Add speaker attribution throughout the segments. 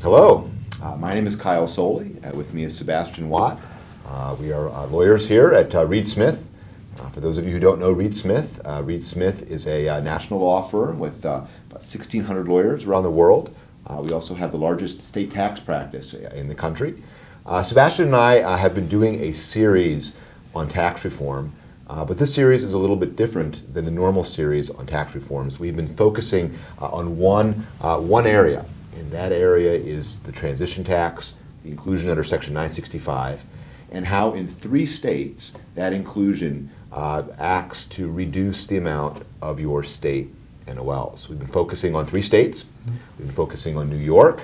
Speaker 1: Hello, my name is Kyle Soley. With me is Sebastian Watt. We are lawyers here at Reed Smith. For those of you who don't know Reed Smith is a national law firm with about 1,600 lawyers around the world. We also have the largest state tax practice in the country. Sebastian and I have been doing a series on tax reform, but this series is a little bit different than the normal series on tax reforms. We've been focusing on one area, and that area is the transition tax, the inclusion under Section 965, and how in 3 states that inclusion acts to reduce the amount of your state NOLs. We've been focusing on 3 states. We've been focusing on New York.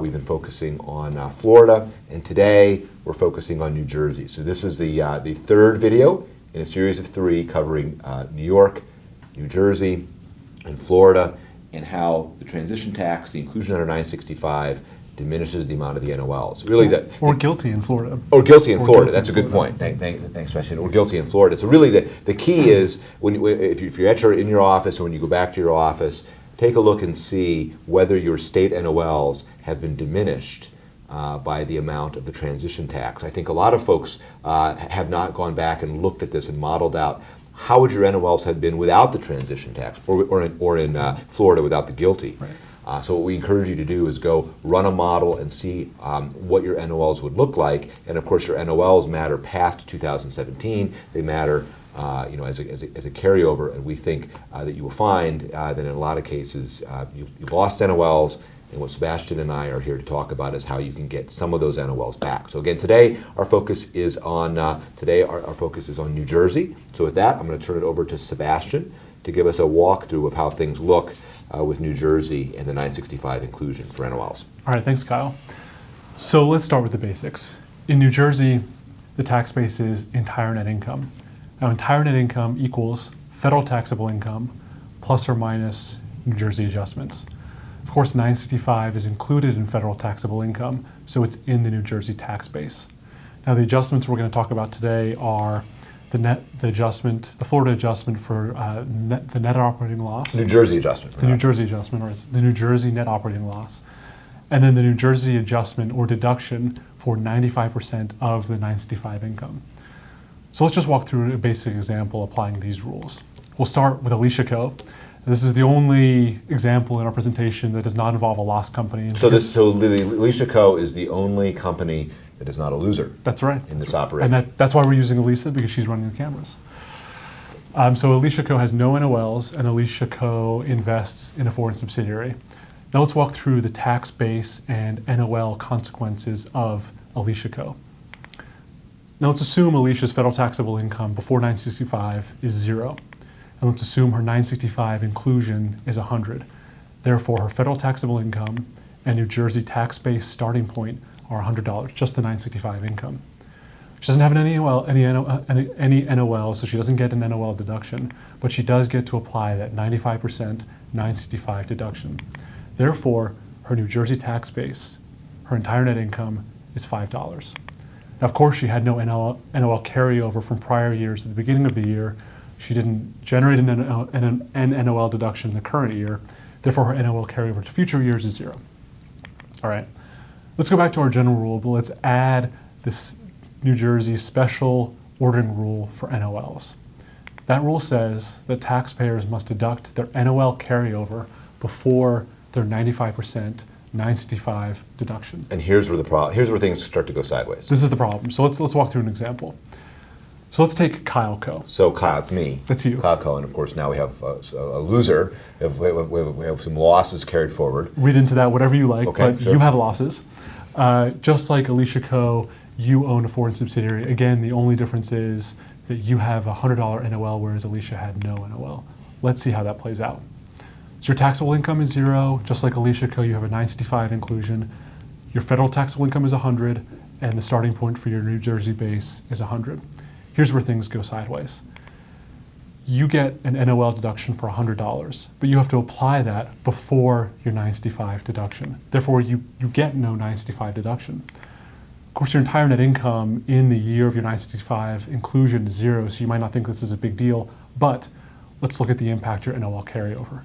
Speaker 1: We've been focusing on Florida, and today we're focusing on New Jersey. So this is the 3rd video in a series of 3 covering New York, New Jersey, and Florida, and how the transition tax, the inclusion under 965, diminishes the amount of the NOLs. Really,
Speaker 2: or GILTI in Florida.
Speaker 1: Or GILTI in Florida. That's a good point. Thanks, Sebastian. Or GILTI in Florida. So really, the key is if you're in your office, or when you go back to your office, take a look and see whether your state NOLs have been diminished by the amount of the transition tax. I think a lot of folks have not gone back and looked at this and modeled out how would your NOLs have been without the transition tax, or in Florida without the GILTI. Right. So what we encourage you to do is go run a model and see what your NOLs would look like. And of course, your NOLs matter past 2017. They matter as a carryover. And we think that you will find that in a lot of cases, you've lost NOLs. And what Sebastian and I are here to talk about is how you can get some of those NOLs back. So again, today our focus is on New Jersey. So with that, I'm going to turn it over to Sebastian to give us a walkthrough of how things look with New Jersey and the 965 inclusion for NOLs.
Speaker 2: All right, thanks, Kyle. So let's start with the basics. In New Jersey, the tax base is entire net income. Now, entire net income equals federal taxable income plus or minus New Jersey adjustments. Of course, 965 is included in federal taxable income, so it's in the New Jersey tax base. Now, the adjustments we're going to talk about today are the Florida adjustment for the net operating loss.
Speaker 1: New Jersey adjustment.
Speaker 2: The New Jersey adjustment, or the New Jersey net operating loss. And then the New Jersey adjustment or deduction for 95% of the 965 income. So let's just walk through a basic example applying these rules. We'll start with Alicia Co. This is the only example in our presentation that does not involve a loss company.
Speaker 1: So the Alicia Co. is the only company that is not a loser.
Speaker 2: That's right.
Speaker 1: In this operation.
Speaker 2: And that's why we're using Alicia, because she's running the cameras. So Alicia Co. has no NOLs, and Alicia Co. invests in a foreign subsidiary. Now let's walk through the tax base and NOL consequences of Alicia Co. Now let's assume Alicia's federal taxable income before 965 is 0. And let's assume her 965 inclusion is 100. Therefore, her federal taxable income and New Jersey tax base starting point are $100, just the 965 income. She doesn't have any NOL, so she doesn't get an NOL deduction, but she does get to apply that 95% 965 deduction. Therefore, her New Jersey tax base, her entire net income, is $5. Now, of course, she had no NOL carryover from prior years. At the beginning of the year, she didn't generate an NOL deduction in the current year. Therefore, her NOL carryover to future years is 0. All right, let's go back to our general rule, but let's add this New Jersey special ordering rule for NOLs. That rule says that taxpayers must deduct their NOL carryover before their 95% 965 deduction.
Speaker 1: And here's where things start to go sideways.
Speaker 2: This is the problem. So let's walk through an example. So let's take Kyle Co.
Speaker 1: So Kyle, it's me.
Speaker 2: That's you.
Speaker 1: Kyle Co. And of course now we have a loser. We have some losses carried forward.
Speaker 2: Read into that whatever you like,
Speaker 1: okay,
Speaker 2: but
Speaker 1: sure.
Speaker 2: You have losses. Just like Alicia Co., you own a foreign subsidiary. Again, the only difference is that you have a $100 NOL, whereas Alicia had no NOL. Let's see how that plays out. So your taxable income is 0. Just like Alicia Co., you have a 965 inclusion. Your federal taxable income is 100, and the starting point for your New Jersey base is 100. Here's where things go sideways. You get an NOL deduction for $100, but you have to apply that before your 965 deduction. Therefore, you get no 965 deduction. Of course, your entire net income in the year of your 965 inclusion is 0, so you might not think this is a big deal, but let's look at the impact your NOL carryover.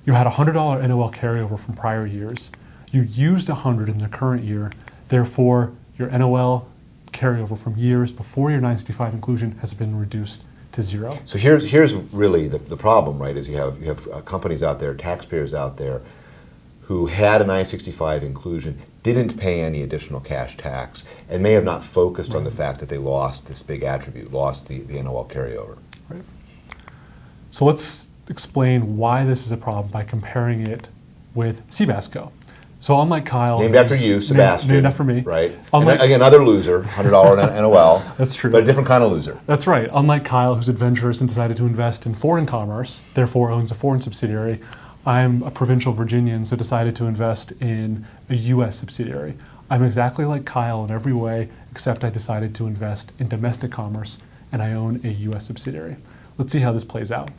Speaker 2: You had a $100 NOL carryover from prior years. You used 100 in the current year, therefore your NOL carryover from years before your 965 inclusion has been reduced to zero.
Speaker 1: So here's really the problem, right? Is you have companies out there, taxpayers out there, who had a 965 inclusion, didn't pay any additional cash tax, and may have not focused on the fact that they lost this big attribute, lost the NOL carryover.
Speaker 2: Right. So let's explain why this is a problem by comparing it with Tabasco. So unlike Kyle,
Speaker 1: Named after you, Sebastian.
Speaker 2: Named after me.
Speaker 1: Right.
Speaker 2: Unlike,
Speaker 1: and again, another loser, $100 NOL.
Speaker 2: That's true.
Speaker 1: But a different kind of loser.
Speaker 2: That's right. Unlike Kyle, who's adventurous and decided to invest in foreign commerce, therefore owns a foreign subsidiary, I'm a provincial Virginian, so decided to invest in a U.S. subsidiary. I'm exactly like Kyle in every way, except I decided to invest in domestic commerce, and I own a U.S. subsidiary. Let's see how this plays out.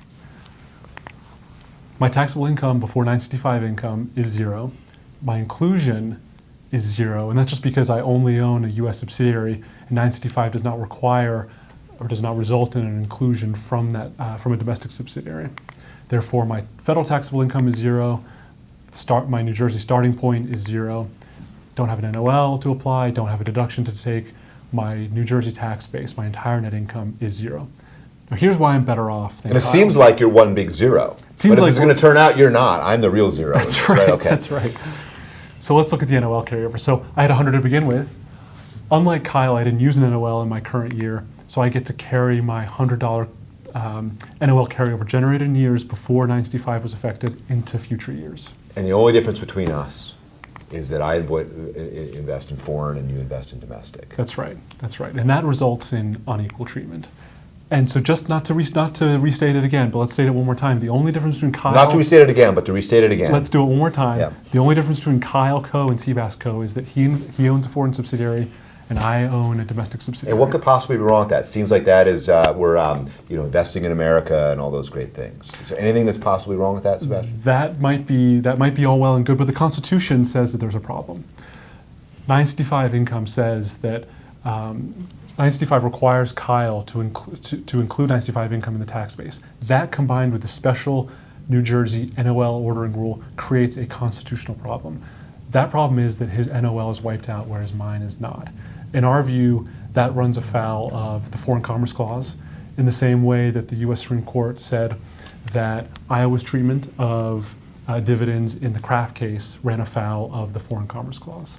Speaker 2: My taxable income before 965 income is zero. My inclusion is zero, and that's just because I only own a U.S. subsidiary, and 965 does not require or does not result in an inclusion from a domestic subsidiary. Therefore, my federal taxable income is zero. My New Jersey starting point is zero. Don't have an NOL to apply. Don't have a deduction to take. My New Jersey tax base, my entire net income is zero. Now, here's why I'm better off than
Speaker 1: And it
Speaker 2: Kyle.
Speaker 1: Seems like you're one big zero.
Speaker 2: Seems
Speaker 1: but
Speaker 2: like
Speaker 1: it's going to turn out you're not. I'm the real zero.
Speaker 2: That's right.
Speaker 1: Okay.
Speaker 2: That's right. So let's look at the NOL carryover. So I had 100 to begin with. Unlike Kyle, I didn't use an NOL in my current year, so I get to carry my $100 NOL carryover generated in years before 965 was affected into future years.
Speaker 1: And the only difference between us is that I invest in foreign and you invest in domestic.
Speaker 2: That's right. That's right. And that results in unequal treatment. And so just not to restate it again, but let's state it one more time. The only difference between Kyle...
Speaker 1: Not to restate it again, but to restate it again.
Speaker 2: Let's do it one more time.
Speaker 1: Yeah.
Speaker 2: The only difference between Kyle Co. and Tabasco is that he owns a foreign subsidiary and I own a domestic subsidiary.
Speaker 1: And what could possibly be wrong with that? Seems like that is we're investing in America and all those great things. Is there anything that's possibly wrong with that, Sebastian?
Speaker 2: That might be all well and good, but the Constitution says that there's a problem. 965 income says that 965 requires Kyle to include 965 income in the tax base. That combined with the special New Jersey NOL ordering rule creates a constitutional problem. That problem is that his NOL is wiped out, whereas mine is not. In our view, that runs afoul of the Foreign Commerce Clause, in the same way that the U.S. Supreme Court said that Iowa's treatment of dividends in the Kraft case ran afoul of the Foreign Commerce Clause.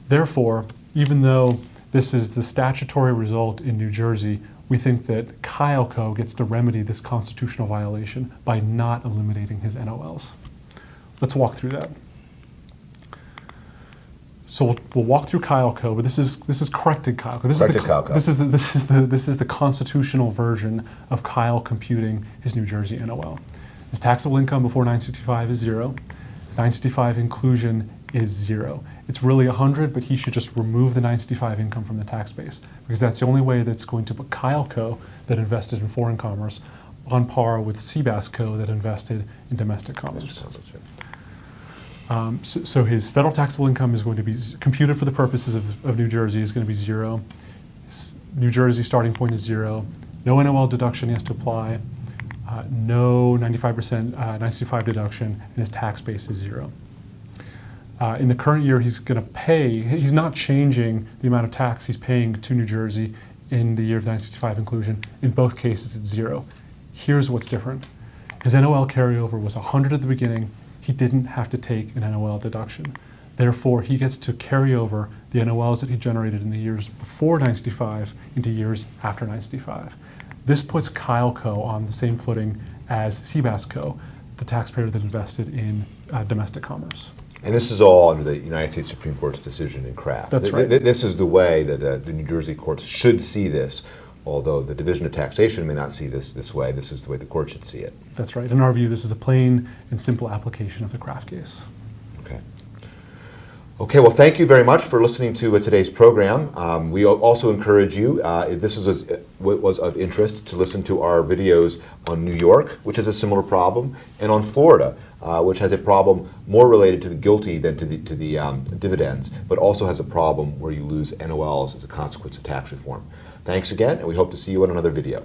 Speaker 2: Therefore, even though this is the statutory result in New Jersey, we think that Kyle Co. gets to remedy this constitutional violation by not eliminating his NOLs. Let's walk through that. So we'll walk through Kyle Co. But this is corrected Kyle Co. This is the constitutional version of Kyle computing his New Jersey NOL. His taxable income before 965 is zero. His 965 inclusion is zero. It's really 100, but he should just remove the 965 income from the tax base, because that's the only way that's going to put Kyle Co. that invested in foreign commerce on par with Tabasco that invested in domestic commerce. So his federal taxable income is going to be computed for the purposes of New Jersey is going to be zero. His New Jersey starting point is zero. No NOL deduction he has to apply. No 95% 965 deduction, and his tax base is zero. In the current year, he's going to pay, he's not changing the amount of tax he's paying to New Jersey in the year of 965 inclusion. In both cases, it's zero. Here's what's different. His NOL carryover was 100 at the beginning. He didn't have to take an NOL deduction. Therefore, he gets to carry over the NOLs that he generated in the years before 965 into years after 965. This puts Kyle Co. on the same footing as Tabasco, the taxpayer that invested in domestic commerce.
Speaker 1: And this is all under the United States Supreme Court's decision in Kraft.
Speaker 2: That's right.
Speaker 1: This is the way that the New Jersey courts should see this, although the Division of Taxation may not see this way. This is the way the court should see it.
Speaker 2: That's right. In our view, this is a plain and simple application of the Kraft case.
Speaker 1: Okay. Okay, well, thank you very much for listening to today's program. We also encourage you, if this was of interest, to listen to our videos on New York, which has a similar problem, and on Florida, which has a problem more related to the GILTI than to the dividends, but also has a problem where you lose NOLs as a consequence of tax reform. Thanks again, and we hope to see you in another video.